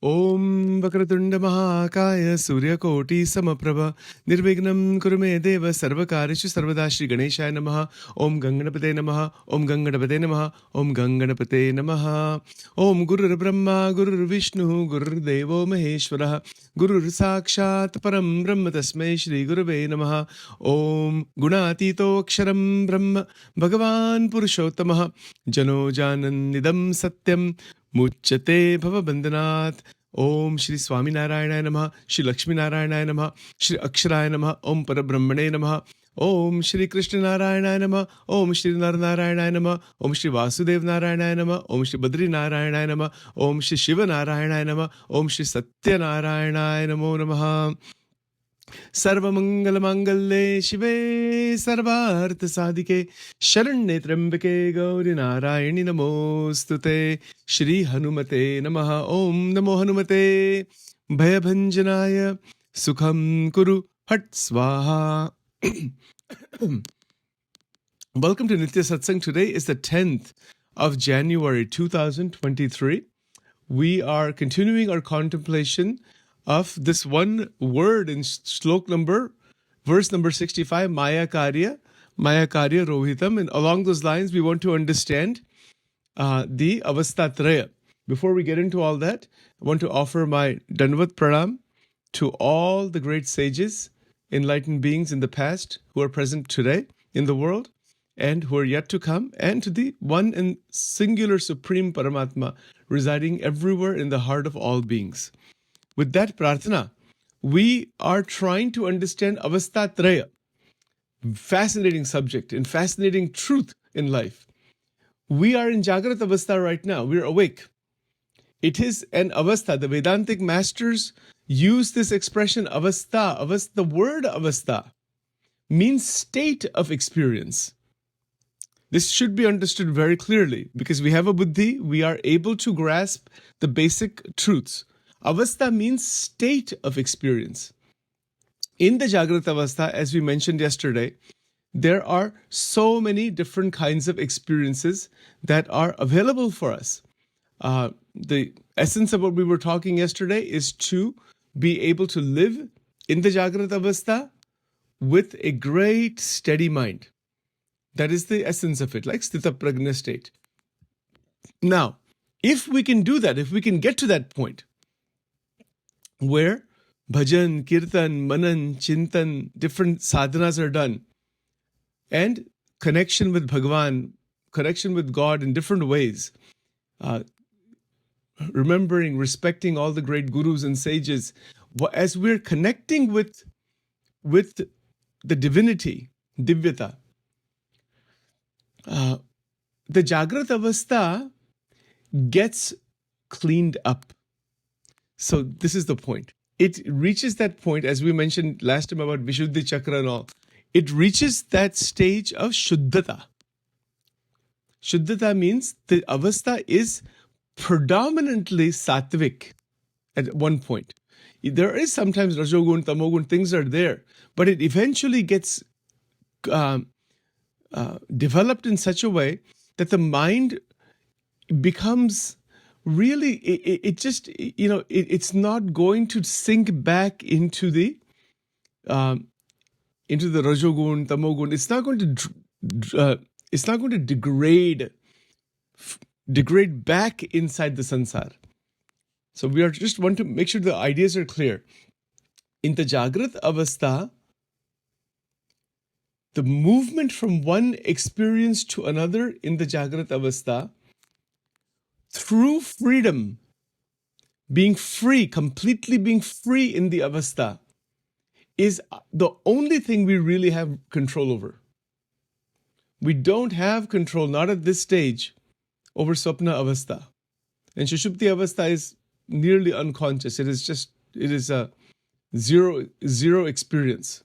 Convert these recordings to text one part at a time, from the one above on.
Om Vakratunda Mahakaya Suryakoti Samaprabha Nirvignam Kurume Deva Sarvakarishu Sarvada Shri Ganeshaya Namaha Om Ganganapate Namaha Om Ganganapate Namaha Om Ganganapate Namaha Om Guru Brahma Guru Vishnu Guru Devo Maheshwara Guru Sakshat Param Brahma Tasmai Shri Guruve Namaha Om Gunatito Aksharam Brahma Bhagavan Purushottamaha Jano Janannidam Satyam Muchyate Bhava Bandhanat Om Shri Swaminarayana Namaha Shri Lakshmi Narayana Namaha Shri Aksharaya Namaha Om Parabrahmane Namaha Om Shri Krishna Narayana Namaha Om Shri Narayana Namaha Om Shri Vasudev Narayana Namaha Om Shri Badri Narayana Namaha Om Shri Shiva Narayana Namaha Om Shri Satya Narayana Namo Namaha Sarvamangalamangale Shive Sarvartha Sadhike Sharanye Trambake Gauri Narayani Namostute Shri Hanumate Namaha Om Namo Hanumate Bhayabhanjanaya Sukham Kuru Hat Swaha. Welcome to Nitya Satsang. Today is the 10th of January 2023. We are continuing our contemplation of this one word in verse number 65, Maya Karya Rohitam. And along those lines, we want to understand the Avastatraya. Before we get into all that, I want to offer my Dandavat Pranam to all the great sages, enlightened beings in the past who are present today in the world and who are yet to come, and to the one and singular Supreme Paramatma residing everywhere in the heart of all beings. With that prarthana, we are trying to understand Avastatraya, fascinating subject and fascinating truth in life. We are in Jagrat Avastha right now. We're awake. It is an Avastha. The Vedantic masters use this expression Avastha. The word Avastha means state of experience. This should be understood very clearly because we have a buddhi, we are able to grasp the basic truths. Avastha means state of experience. In the Jagrata Avastha, as we mentioned yesterday, there are so many different kinds of experiences that are available for us. The essence of what we were talking yesterday is to be able to live in the Jagrata Avastha with a great steady mind. That is the essence of it, like Sthita Prajna state. Now, if we can do that, if we can get to that point, where bhajan, kirtan, manan, chintan, different sadhanas are done, and connection with Bhagavan, connection with God in different ways, remembering, respecting all the great gurus and sages, as we're connecting with the divinity, divyata, the Jagrat Avastha gets cleaned up. So this is the point. It reaches that point, as we mentioned last time about Vishuddhi Chakra and all, it reaches that stage of Shuddhata. Shuddhata means the Avastha is predominantly sattvic at one point. There is sometimes Rajogun, Tamogun, things are there, but it eventually gets developed in such a way that the mind becomes really, it's not going to sink back into the Rajogun, Tamogun. It's not going to degrade back inside the sansar. So we are just want to make sure the ideas are clear. In the Jagrat Avastha, the movement from one experience to another in the Jagrat Avastha, through freedom, being free, completely being free in the Avastha, is the only thing we really have control over. We don't have control, not at this stage, over Swapna Avastha. And Shushupti Avastha is nearly unconscious. It is a zero experience.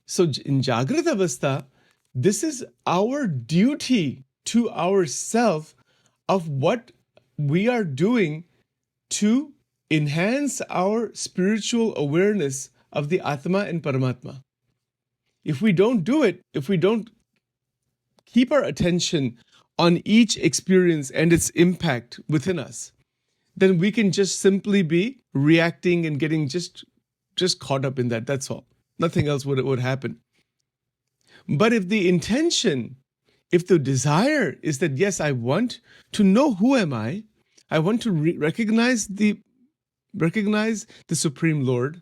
So in Jagrat Avastha, this is our duty to ourself of what we are doing to enhance our spiritual awareness of the Atma and Paramatma. If we don't do it, if we don't keep our attention on each experience and its impact within us, then we can just simply be reacting and getting just caught up in that. That's all. Nothing else would happen. But if the intention, if the desire is that, yes, I want to know who am I want to recognize the Supreme Lord.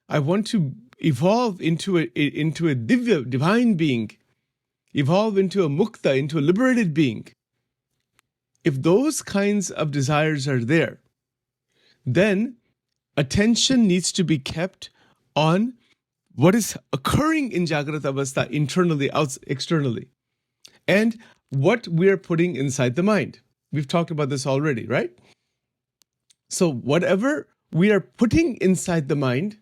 I want to evolve into a divya, divine being, evolve into a mukta, into a liberated being. If those kinds of desires are there, then attention needs to be kept on what is occurring in Jagrata Avastha internally, externally, and what we're putting inside the mind. We've talked about this already, right? So whatever we are putting inside the mind,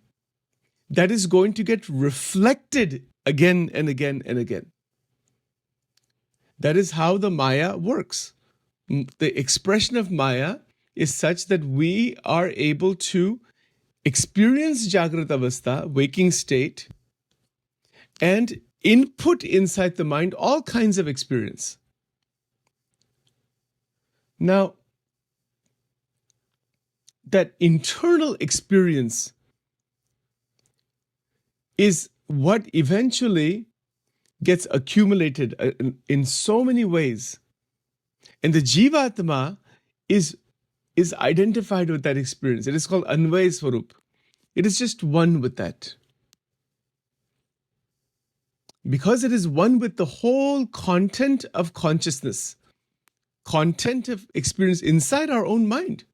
that is going to get reflected again and again and again. That is how the Maya works. The expression of Maya is such that we are able to experience Jagrata Avastha, waking state, and input inside the mind all kinds of experience. Now, that internal experience is what eventually gets accumulated in so many ways. And the Jivatma is identified with that experience. It is called Anvay Swarup. It is just one with that. Because it is one with the whole content of consciousness, content of experience inside our own mind,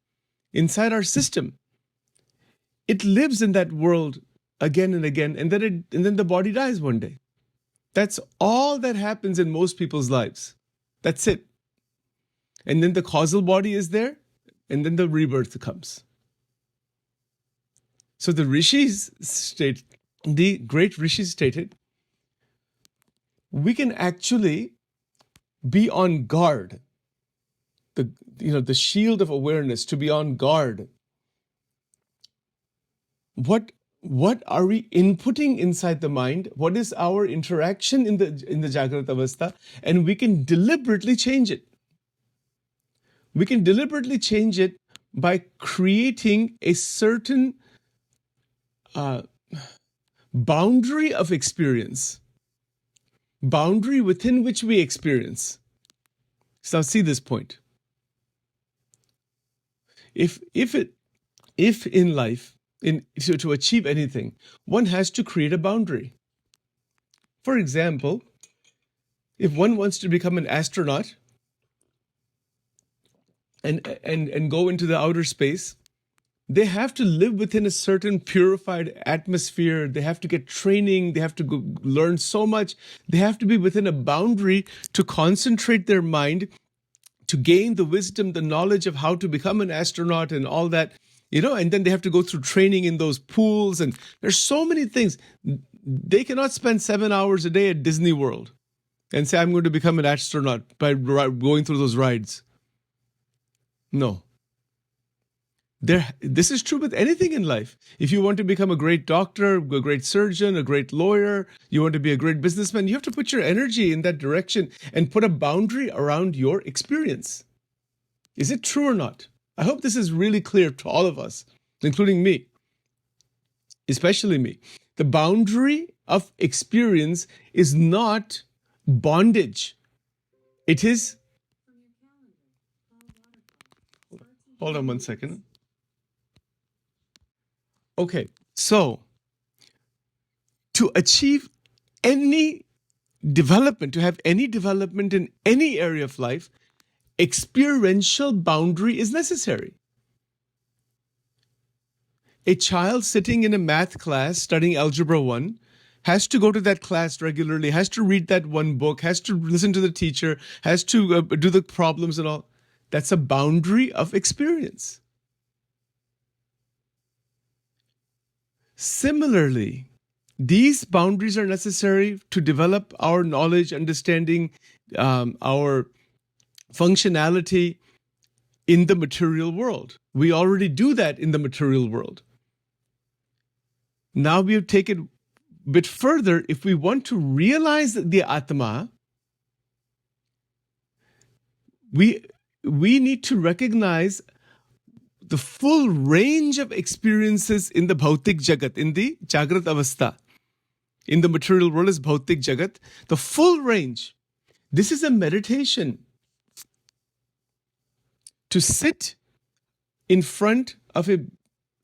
inside our system. It lives in that world again and again, and then the body dies one day. That's all that happens in most people's lives. That's it. And then the causal body is there, and then the rebirth comes. So the great rishis stated, we can actually be on guard. The shield of awareness, to be on guard. What are we inputting inside the mind? What is our interaction in the Jagrata Avastha? And we can deliberately change it. We can deliberately change it by creating a certain boundary of experience, boundary within which we experience. So now see this point. If in life, to achieve anything, one has to create a boundary. For example, if one wants to become an astronaut and go into the outer space, they have to live within a certain purified atmosphere. They have to get training. They have to go learn so much. They have to be within a boundary to concentrate their mind, to gain the wisdom, the knowledge of how to become an astronaut and all that, and then they have to go through training in those pools. And there's so many things. They cannot spend 7 hours a day at Disney World and say, I'm going to become an astronaut by going through those rides. No. This is true with anything in life. If you want to become a great doctor, a great surgeon, a great lawyer, you want to be a great businessman, you have to put your energy in that direction and put a boundary around your experience. Is it true or not? I hope this is really clear to all of us, including me, especially me. The boundary of experience is not bondage. It is... Hold on one second. Okay, so to achieve any development, to have any development in any area of life, experiential boundary is necessary. A child sitting in a math class studying Algebra 1 has to go to that class regularly, has to read that one book, has to listen to the teacher, has to do the problems and all. That's a boundary of experience. Similarly, these boundaries are necessary to develop our knowledge, understanding, our functionality in the material world. We already do that in the material world. Now we have taken a bit further. If we want to realize the Atma, We need to recognize the full range of experiences in the bhautik jagat, in the jagrat avastha, in the material world is bhautik jagat, the full range. This is a meditation to sit in front of your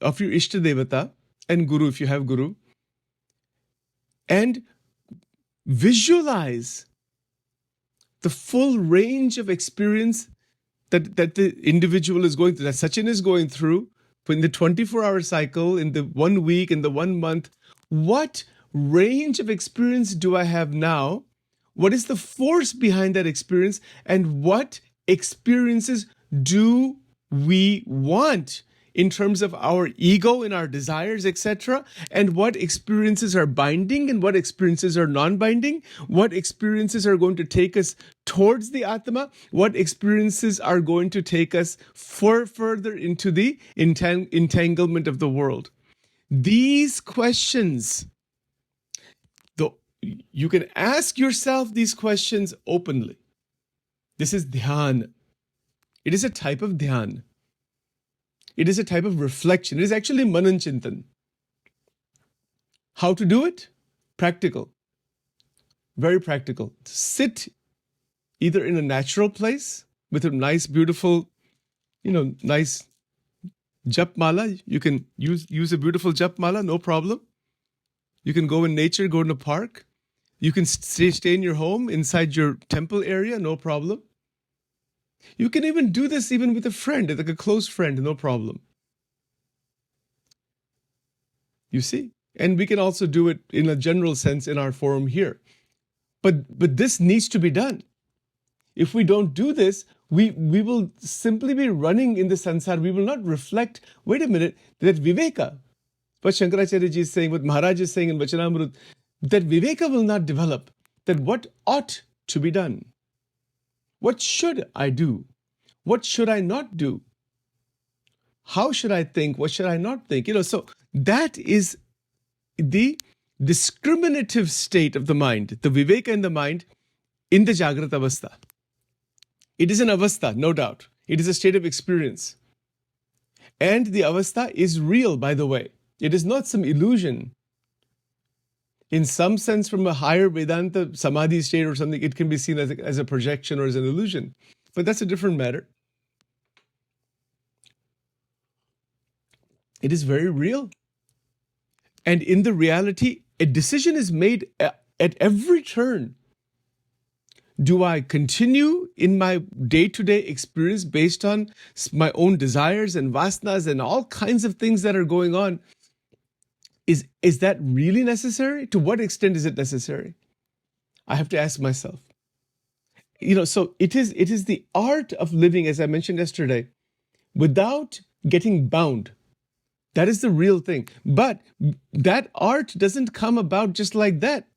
Ishta Devata and Guru, if you have Guru, and visualize the full range of experience that the individual is going through, that Sachin is going through in the 24-hour cycle, in the 1 week, in the 1 month. What range of experience do I have now? What is the force behind that experience? And what experiences do we want in terms of our ego and our desires, etc.? And what experiences are binding and what experiences are non-binding? What experiences are going to take us towards the Atma? What experiences are going to take us further into the entanglement of the world? These questions, you can ask yourself these questions openly. This is dhyan. It is a type of dhyan. It is a type of reflection. It is actually manan chintan. How to do it? Practical. Very practical. Sit either in a natural place with a nice, beautiful, nice jap mala. You can use a beautiful jap mala, no problem. You can go in nature, go in a park. You can stay in your home, inside your temple area, no problem. You can even do this even with a friend, like a close friend, no problem. You see? And we can also do it in a general sense in our forum here. But this needs to be done. If we don't do this, we will simply be running in the sansar. We will not reflect, wait a minute, that viveka, what Shankaracharya ji is saying, what Maharaj is saying in Vachanamrut, that viveka will not develop, that what ought to be done. What should I do? What should I not do? How should I think? What should I not think? So that is the discriminative state of the mind, the viveka in the mind, in the Jagrata Avastha. It is an avastha, no doubt. It is a state of experience. And the avastha is real, by the way. It is not some illusion. In some sense, from a higher Vedanta samadhi state or something, it can be seen as a projection or as an illusion. But that's a different matter. It is very real. And in the reality, a decision is made at every turn. Do I continue in my day-to-day experience based on my own desires and vasanas and all kinds of things that are going on? Is that really necessary? To what extent is it necessary? I have to ask myself. So it is the art of living, as I mentioned yesterday, without getting bound. That is the real thing. But that art doesn't come about just like that.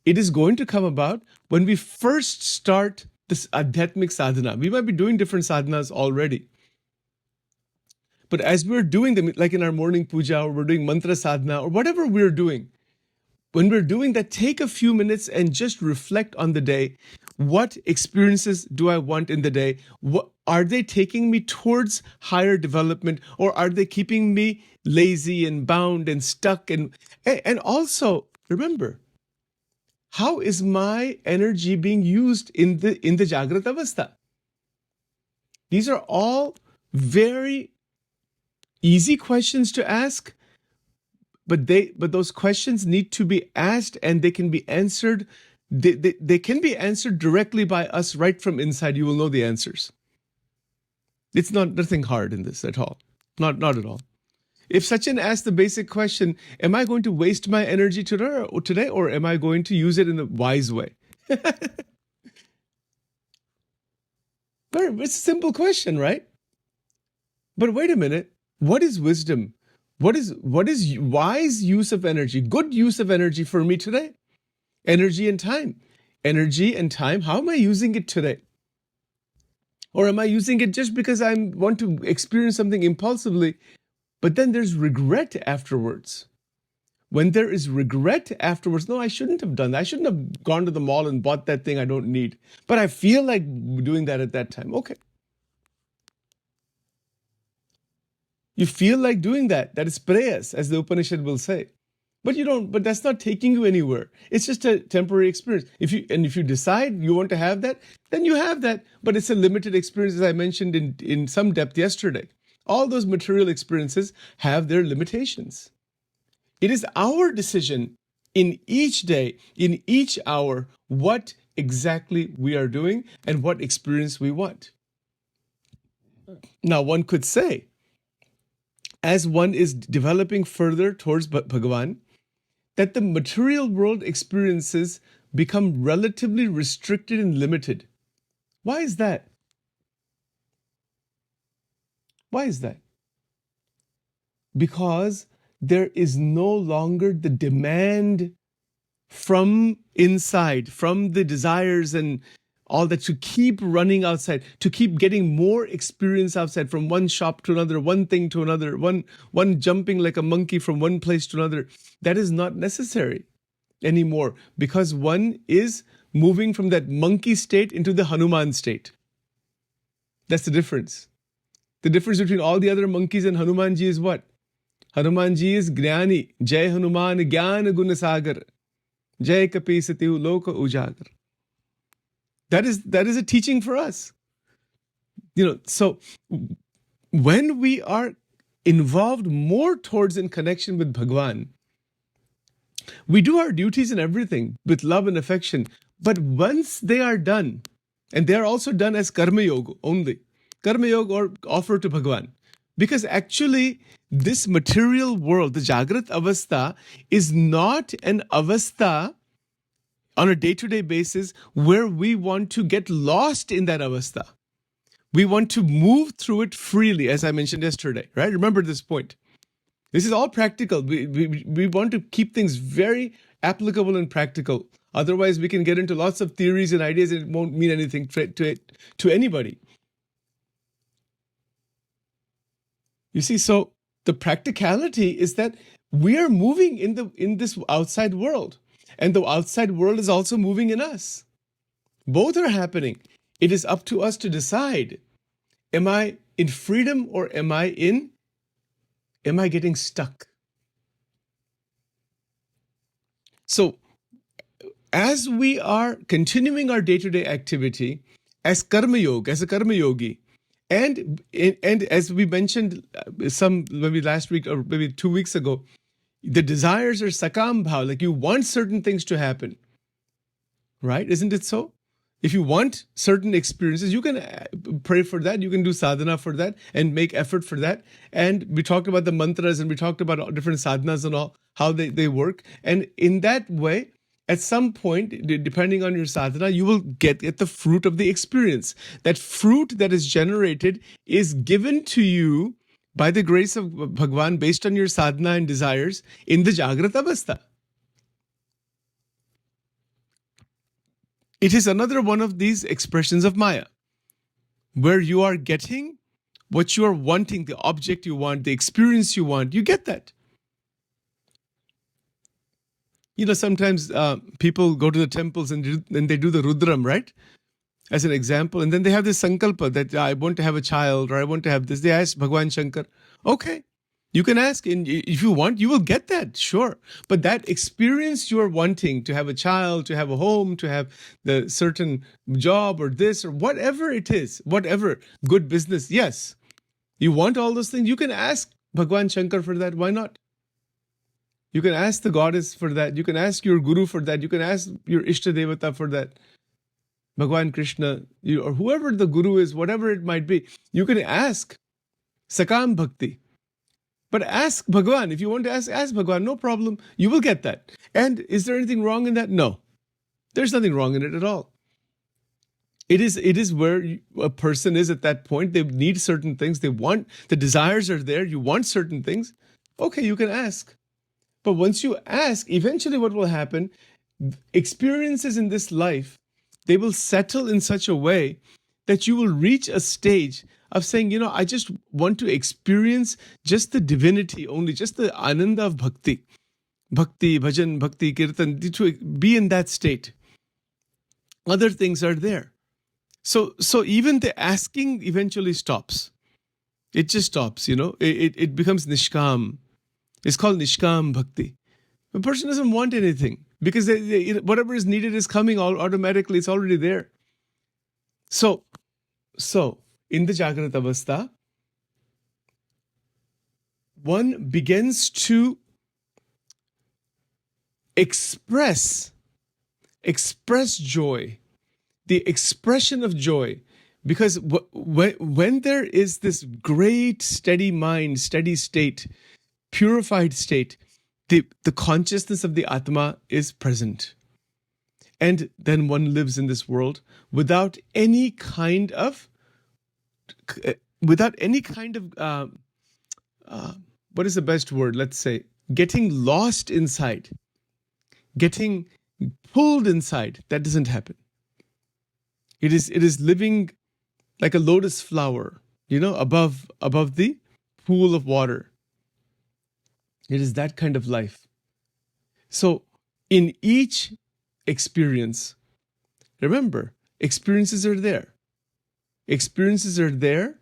It is going to come about when we first start this adhyatmic sadhana. We might be doing different sadhanas already. But as we're doing them, like in our morning puja, or we're doing mantra sadhana, or whatever we're doing, when we're doing that, take a few minutes and just reflect on the day. What experiences do I want in the day? Are they taking me towards higher development, or are they keeping me lazy and bound and stuck? And also, remember, how is my energy being used in the Jagrata Avastha? These are all very easy questions to ask, but those questions need to be asked, and they can be answered. They can be answered directly by us right from inside. You will know the answers. It's nothing hard in this at all. Not at all. If Sachin asked the basic question, am I going to waste my energy today, or am I going to use it in a wise way? It's a simple question, right? But wait a minute. What is wisdom? What is wise use of energy? Good use of energy for me today? Energy and time. Energy and time, how am I using it today? Or am I using it just because I want to experience something impulsively, but then there's regret afterwards? when there is regret afterwards, no, I shouldn't have done that. I shouldn't have gone to the mall and bought that thing I don't need. But I feel like doing that at that time. Okay. You feel like doing that. That is prayas, as the Upanishad will say. But you don't, but that's not taking you anywhere. It's just a temporary experience. If you decide you want to have that, then you have that. But it's a limited experience, as I mentioned in some depth yesterday. All those material experiences have their limitations. It is our decision in each day, in each hour, what exactly we are doing and what experience we want. Now, one could say, as one is developing further towards Bhagavan, that the material world experiences become relatively restricted and limited. Why is that? Why is that? Because there is no longer the demand from inside, from the desires and all that, to keep running outside, to keep getting more experience outside, from one shop to another, one thing to another, one jumping like a monkey from one place to another. That is not necessary anymore, because one is moving from that monkey state into the Hanuman state. That's the difference. The difference between all the other monkeys and Hanumanji is what? Hanumanji is Gnani. Jai Hanuman Gyan Gunasagar. Jai Kapi Satiu Loka Ujagar. That is a teaching for us. So when we are involved more towards in connection with Bhagwan, we do our duties and everything with love and affection. But once they are done, and they are also done as Karma Yoga only, Karma Yoga or offer to Bhagwan. Because actually, this material world, the Jagrat Avastha, is not an Avastha on a day-to-day basis where we want to get lost in that Avastha. We want to move through it freely, as I mentioned yesterday, right? Remember this point. This is all practical. We want to keep things very applicable and practical. Otherwise, we can get into lots of theories and ideas and it won't mean anything to anybody. You see, so the practicality is that we are moving in this outside world, and the outside world is also moving in us. Both are happening. It is up to us to decide: am I in freedom or am I getting stuck? So, as we are continuing our day-to-day activity as karma yoga, as a karma yogi, and as we mentioned maybe last week or maybe 2 weeks ago, the desires are sakam bhav, like you want certain things to happen, right? Isn't it so? If you want certain experiences, you can pray for that, you can do sadhana for that and make effort for that. And we talked about the mantras and we talked about different sadhanas and all, how they work. And in that way, at some point, depending on your sadhana, you will get the fruit of the experience. That fruit that is generated is given to you by the grace of Bhagwan based on your sadhana and desires in the Jagrat Avastha. It is another one of these expressions of Maya, where you are getting what you are wanting, the object you want, the experience you want, you get that. Sometimes people go to the temples and they do the Rudram, right? As an example. And then they have this sankalpa that I want to have a child or I want to have this. They ask Bhagwan Shankar. Okay, you can ask. And if you want, you will get that, sure. But that experience you are wanting, to have a child, to have a home, to have the certain job or this or whatever it is, whatever, good business, yes. You want all those things, you can ask Bhagwan Shankar for that. Why not? You can ask the goddess for that. You can ask your guru for that. You can ask your Ishta Devata for that. Bhagwan Krishna, or whoever the guru is, whatever it might be, you can ask Sakam Bhakti. But ask Bhagwan. If you want to ask Bhagwan, no problem. You will get that. And is there anything wrong in that? No. There's nothing wrong in it at all. It is where a person is at that point. They need certain things. They want, the desires are there. You want certain things. Okay, you can ask. But once you ask, eventually what will happen, experiences in this life, they will settle in such a way that you will reach a stage of saying, I just want to experience just the divinity only, just the ananda of bhakti. Bhakti, bhajan, bhakti, kirtan, to be in that state. Other things are there. So even the asking eventually stops. It just stops, It becomes nishkam. It's called nishkam bhakti. The person doesn't want anything because whatever is needed is coming automatically. It's already there. So in the Jagrata Avastha, one begins to express joy, the expression of joy. Because when there is this great steady mind, steady state, purified state, the consciousness of the Atma is present. And then one lives in this world without any kind of what is the best word? Let's say, getting lost inside, getting pulled inside. That doesn't happen. It is living like a lotus flower, above the pool of water. It is that kind of life. So in each experience, remember, experiences are there. Experiences are there,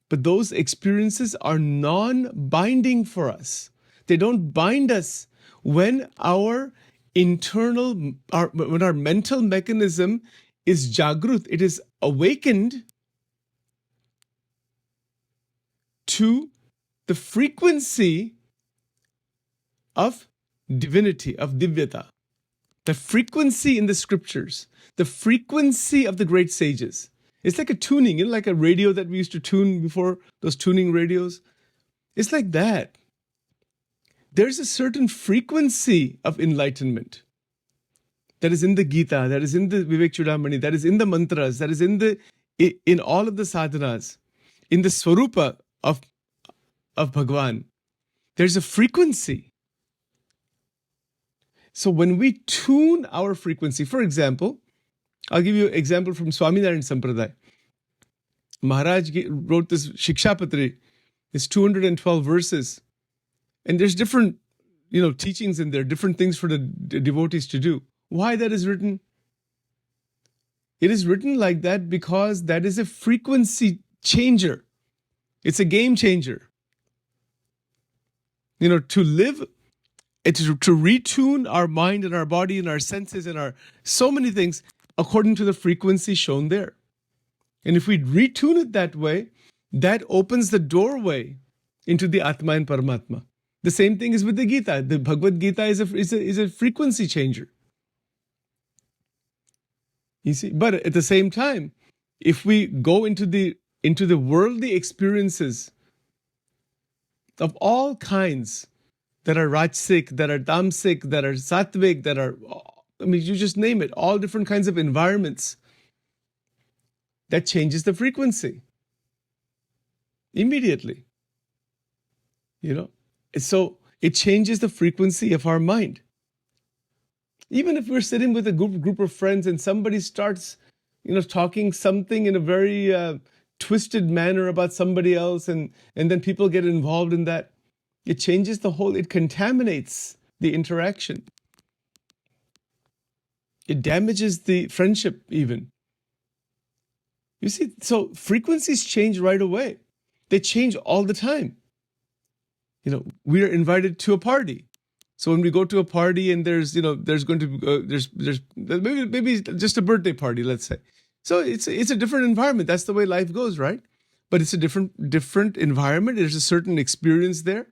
but those experiences are non-binding for us. They don't bind us when our mental mechanism is jagrut, it is awakened to the frequency of divinity, of divyata, the frequency in the scriptures, the frequency of the great sages. It's like a tuning, like a radio that we used to tune before, those tuning radios. It's like that. There's a certain frequency of enlightenment that is in the Gita, that is in the Vivek Chudamani, that is in the mantras, that is in all of the sadhanas, in the swarupa of Bhagwan. There's a frequency. So when we tune our frequency, for example, I'll give you an example from Swaminarayan Sampradaya. Maharaj wrote this Shikshapatri. It's 212 verses. And there's different, teachings in there, different things for the devotees to do. Why that is written? It is written like that because that is a frequency changer. It's a game changer. To live, to retune our mind and our body and our senses and our so many things according to the frequency shown there. And if we retune it that way, that opens the doorway into the Atma and Paramatma. The same thing is with the Gita. The Bhagavad Gita is a frequency changer. You see, but at the same time, if we go into the worldly experiences of all kinds that are rajasic, that are tamasic, that are sattvic, that are, you just name it, all different kinds of environments, that changes the frequency immediately. So it changes the frequency of our mind. Even if we're sitting with a group of friends and somebody starts, talking something in a very twisted manner about somebody else, and then people get involved in that, it changes it contaminates the interaction. It damages the friendship even. You see, so frequencies change right away. They change all the time. We are invited to a party. So when we go to a party and there's going to be, there's maybe just a birthday party, let's say. So it's a different environment. That's the way life goes, right? But it's a different environment. There's a certain experience there.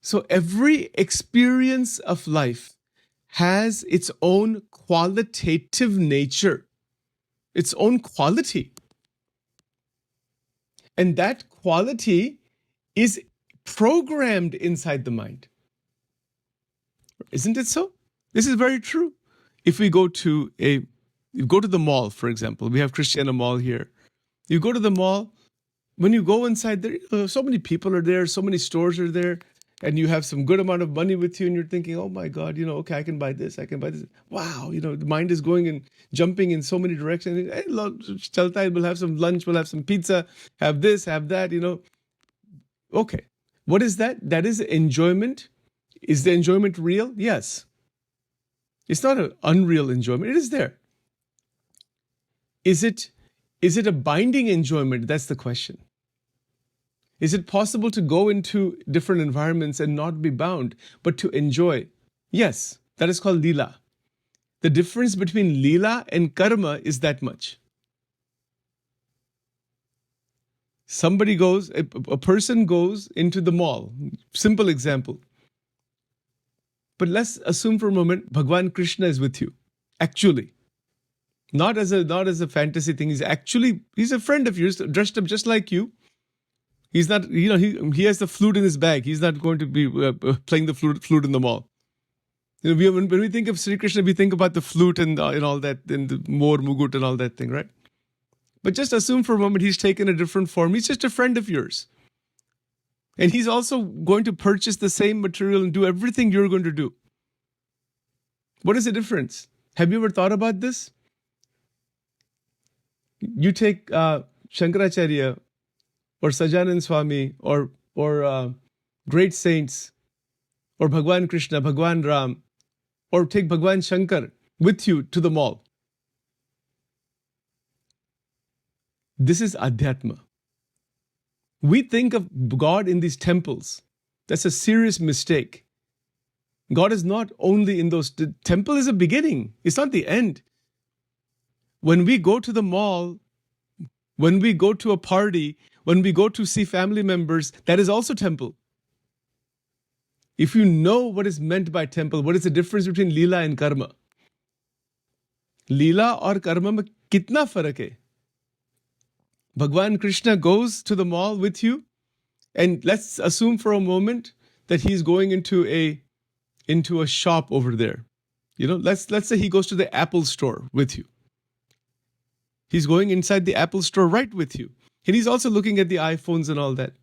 So every experience of life has its own qualitative nature, its own quality. And that quality is programmed inside the mind. Isn't it so? This is very true. If we go to the mall, for example, we have Christiana Mall here. You go to the mall, when you go inside there, so many people are there, so many stores are there, and you have some good amount of money with you, and you're thinking, oh my God, okay, I can buy this, I can buy this. Wow, the mind is going and jumping in so many directions. Hey, chalta hai, we'll have some lunch, we'll have some pizza, have this, have that, Okay. What is that? That is enjoyment. Is the enjoyment real? Yes. It's not an unreal enjoyment. It is there. Is it a binding enjoyment? That's the question. Is it possible to go into different environments and not be bound, but to enjoy? Yes, that is called Leela. The difference between Leela and Karma is that much. A person goes into the mall. Simple example. But let's assume for a moment Bhagwan Krishna is with you. Actually. Not as a fantasy thing. He's a friend of yours, dressed up just like you. He's not, he has the flute in his bag. He's not going to be playing the flute in the mall. When we think of Sri Krishna, we think about the flute and all that, and the Mor Mugut and all that thing, right? But just assume for a moment he's taken a different form. He's just a friend of yours. And he's also going to purchase the same material and do everything you're going to do. What is the difference? Have you ever thought about this? You take Shankaracharya or Sajanand Swami or great saints or Bhagwan Krishna, Bhagwan Ram, or take Bhagwan Shankar with you to the mall. This is Adhyatma. We think of God in these temples. That's a serious mistake. God is not only in those. The temple is a beginning. It's not the end. When we go to the mall, when we go to a party, when we go to see family members, that is also temple. If you know what is meant by temple, what is the difference between Leela and Karma? Leela or Karma mein kitna farak hai? Bhagwan Krishna goes to the mall with you, and let's assume for a moment that he's going into a shop over there. Let's say he goes to the Apple store with you. He's going inside the Apple store right with you. And he's also looking at the iPhones and all that.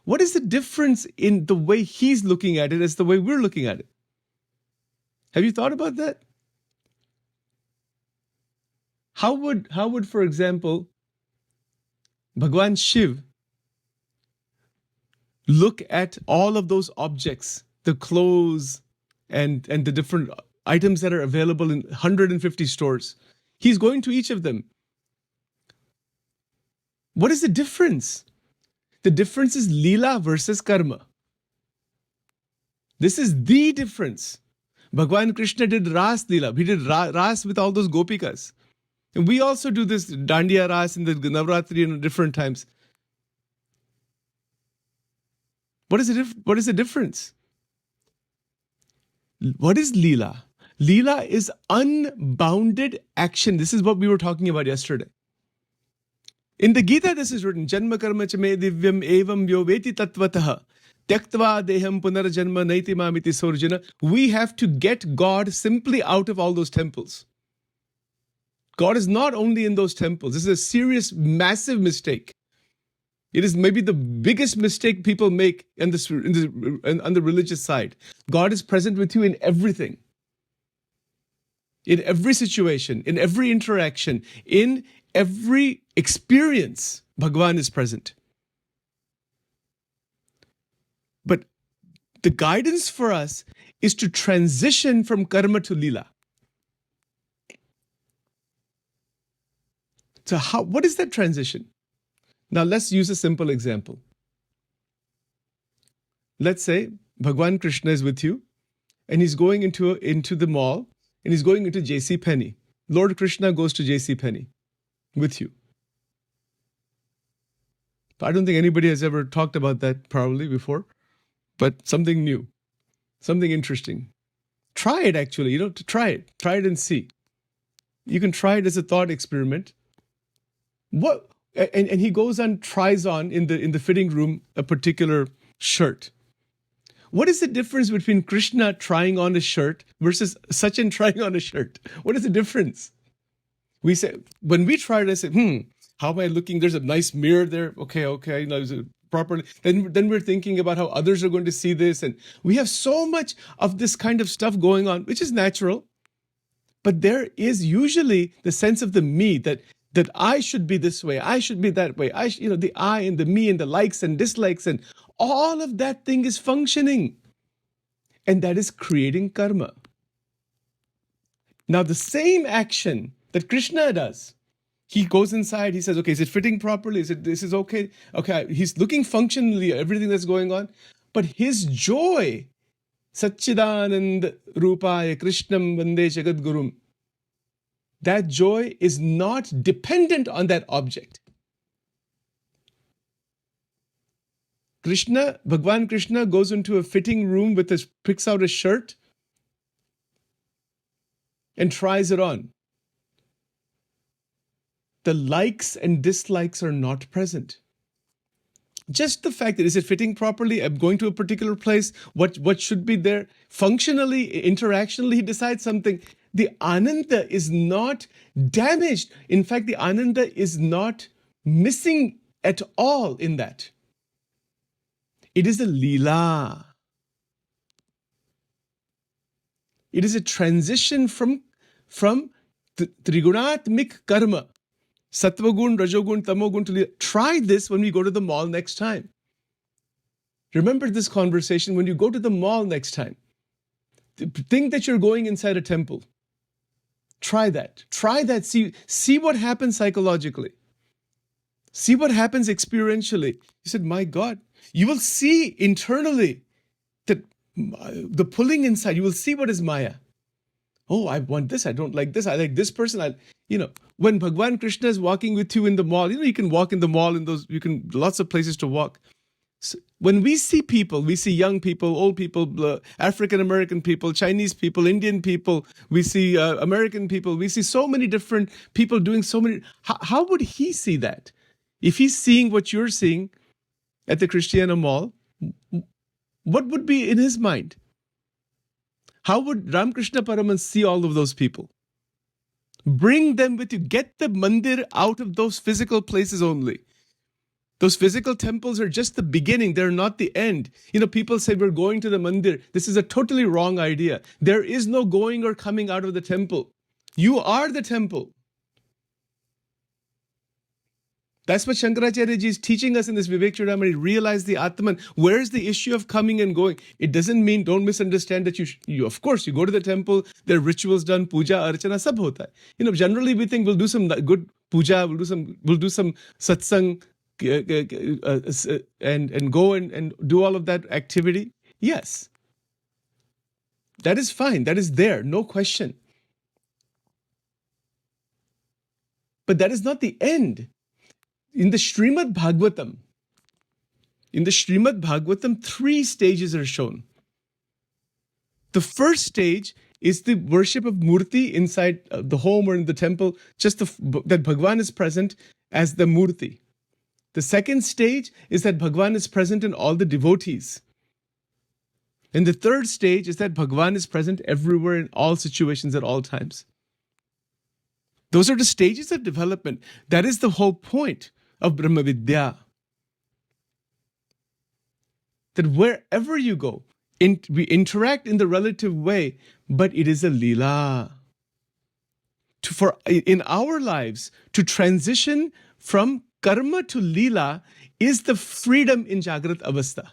What is the difference in the way he's looking at it as the way we're looking at it? Have you thought about that? How would, for example, Bhagwan Shiv look at all of those objects, the clothes and the different items that are available in 150 stores? He's going to each of them. What is the difference? The difference is Leela versus Karma. This is the difference. Bhagwan Krishna did Ras Leela. He did Ras with all those gopikas. And we also do this Dandiya Ras in the Navratri and different times. What is the difference? What is Leela? Leela is unbounded action. This is what we were talking about yesterday. In the Gita, this is written, Janma karma cha me divyam evam vyoveti tattvataha tyaktva deham punarjanma naiti mamiti sorjana. We have to get God simply out of all those temples. God is not only in those temples. This is a serious, massive mistake. It is maybe the biggest mistake people make on the religious side. God is present with you in everything. In every situation, in every interaction, in every experience, Bhagwan is present. But the guidance for us is to transition from karma to Leela. So what is that transition? Now let's use a simple example. Let's say Bhagwan Krishna is with you and he's going into the mall and he's going into J.C. Penney. Lord Krishna goes to J.C. Penney with you. I don't think anybody has ever talked about that probably before, but something new, something interesting. Try it actually, try it and see. You can try it as a thought experiment. And he goes and tries on in the fitting room a particular shirt. What is the difference between Krishna trying on a shirt versus Sachin trying on a shirt? What is the difference? We say, when we try it, I say, how am I looking? There's a nice mirror there. Okay, is it properly? Then we're thinking about how others are going to see this. And we have so much of this kind of stuff going on, which is natural. But there is usually the sense of the me that I should be this way, I should be that way. The I and the me and the likes and dislikes and all of that thing is functioning. And that is creating karma. Now, the same action that Krishna does, he goes inside, he says, okay, is it fitting properly? This is okay? Okay, he's looking functionally at everything that's going on. But his joy, Satchidanand Rupaya Krishnam Vande Jagat Gurum, that joy is not dependent on that object. Bhagwan Krishna goes into a fitting room picks out a shirt and tries it on. The likes and dislikes are not present. Just the fact that, is it fitting properly? I'm going to a particular place. What should be there? Functionally, interactionally, he decides something. The Ananda is not damaged. In fact, the Ananda is not missing at all in that. It is a Leela. It is a transition from Trigunatmik karma, Sattvagun, Rajogun, Tamogun to Leela. Try this when we go to the mall next time. Remember this conversation when you go to the mall next time. Think that you're going inside a temple. Try that. See what happens psychologically. See what happens experientially. You said, my God, you will see internally that the pulling inside, you will see what is Maya. Oh, I want this, I don't like this, I like this person. When Bhagwan Krishna is walking with you in the mall, you can walk in the mall lots of places to walk. So when we see people, we see young people, old people, African American people, Chinese people, Indian people, we see American people, we see so many different people doing so many. How would he see that? If he's seeing what you're seeing at the Christiana Mall, what would be in his mind? How would Ramakrishna Paraman see all of those people? Bring them with you. Get the mandir out of those physical places only. Those physical temples are just the beginning. They're not the end. People say we're going to the mandir. This is a totally wrong idea. There is no going or coming out of the temple. You are the temple. That's what Shankaracharya Ji is teaching us in this Vivek Chudamani. Realize the Atman. Where's the issue of coming and going? It doesn't mean, don't misunderstand that you of course, you go to the temple, there are rituals done, puja, archana, sab hota hai. Generally we think we'll do some good puja, we'll do some satsang, and go and do all of that activity. Yes. That is fine. That is there. No question. But that is not the end. In the Srimad Bhagavatam, 3 stages are shown. The first stage is the worship of Murti inside the home or in the temple, just that Bhagwan is present as the Murti. The second stage is that Bhagwan is present in all the devotees. And the third stage is that Bhagwan is present everywhere in all situations at all times. Those are the stages of development. That is the whole point of Brahma Vidya. That wherever you go, we interact in the relative way, but it is a Leela. In our lives, to transition from karma to Leela is the freedom in Jagrat Avastha.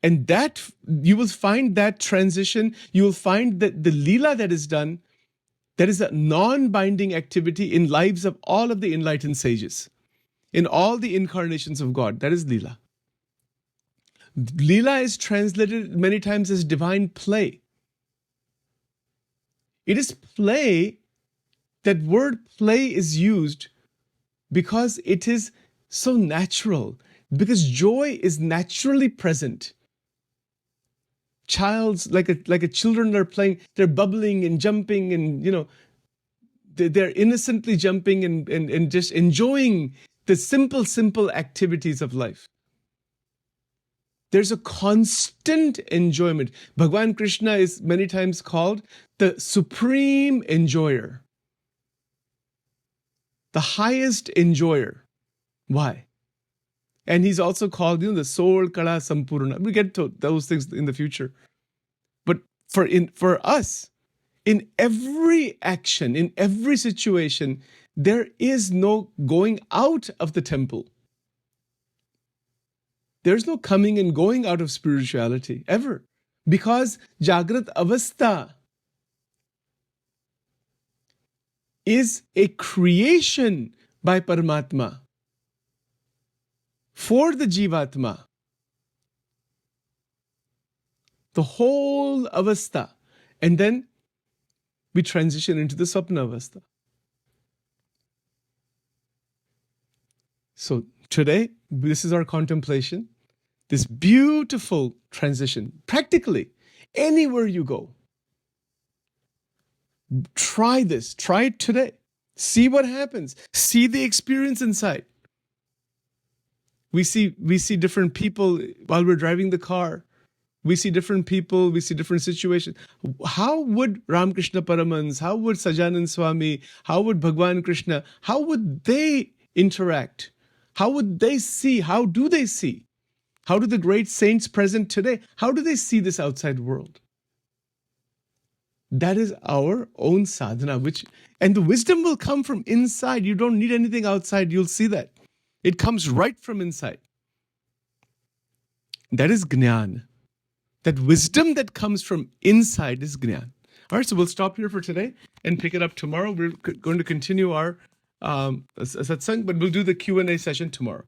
And that, you will find that transition, you will find that the Leela that is done, that is a non-binding activity in lives of all of the enlightened sages, in all the incarnations of God. That is Leela. Leela is translated many times as divine play. It is play, that word play is used because it is so natural, because joy is naturally present. Like children are playing, they're bubbling and jumping and, they're innocently jumping and just enjoying the simple activities of life. There's a constant enjoyment. Bhagwan Krishna is many times called the supreme enjoyer, the highest enjoyer. Why? And he's also called, the soul kala sampurna. We get to those things in the future. But for us, in every action, in every situation, there is no going out of the temple. There's no coming and going out of spirituality ever. Because Jagrat Avastha is a creation by Paramatma for the Jivatma. The whole Avastha. And then we transition into the Swapna Avastha. So today, this is our contemplation. This beautiful transition. Practically, anywhere you go. Try this. Try it today. See what happens. See the experience inside. We see different people while we're driving the car. We see different people. We see different situations. How would Ramakrishna Paramans, how would Sajanand Swami, how would Bhagwan Krishna, how would they interact? How would they see? How do they see? How do the great saints present today, how do they see this outside world? That is our own sadhana, and the wisdom will come from inside. You don't need anything outside. You'll see that. It comes right from inside. That is Jnana. That wisdom that comes from inside is Jnana. All right, so we'll stop here for today and pick it up tomorrow. We're going to continue our satsang, but we'll do the Q&A session tomorrow.